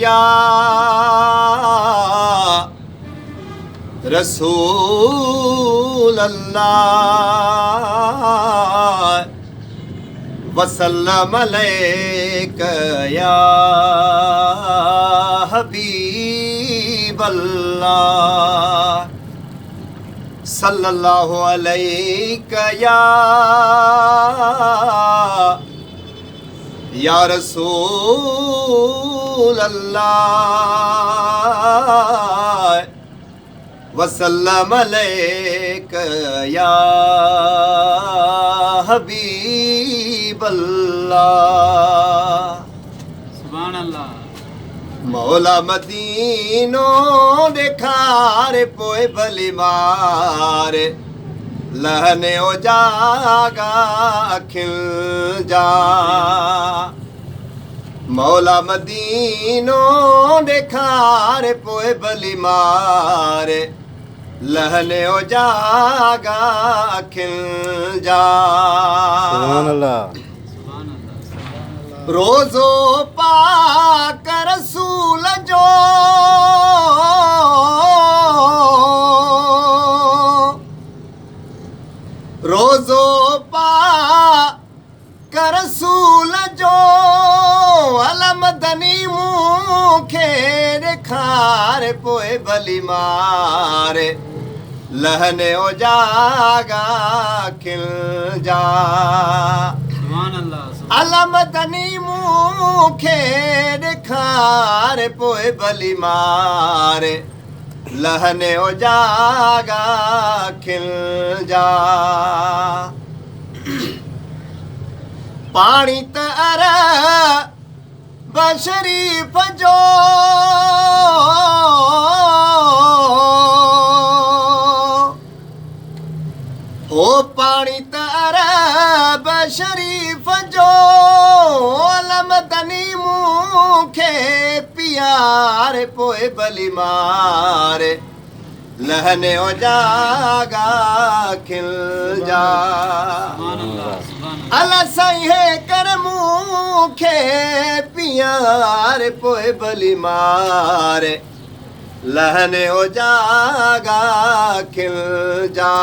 या रसूल अल्लाह वसल्लम अलैका या हबीब अल्लाह सल्लल्लाहु अलैका या रसूल अल्लाह वसल्लम अलैका या हबीब अल्लाह। सुभान अल्लाह। मौला मदीनो देखारे पोए भली मारे लहने ओ जागा खिल जा। मौला मदीनो देखारे पोए भली मारे लहने ओ जागा खिल जा। सुभान अल्लाह। रोज़ो पाक रसूल जो रोज़ो पाक रसूल जो अलमदनी मुखे ॾेखारे पोए भली मारे लहने ओ जागा खिल जा। सुभान अल्लाह। अलमदनी मुखे ॾेखारे पोए भली मारे लहने ओ जागा खिल जा। पाणी त अरब शरीफ जो हो पाणी त अरब शरीफ जो अलमदनी मुखे पियारे पोए भली मारे लहने ओ जागा खिल जा। अला साईं है कर मुखे पियारे पोए भली मारे लहने ओ जागा खिल जा।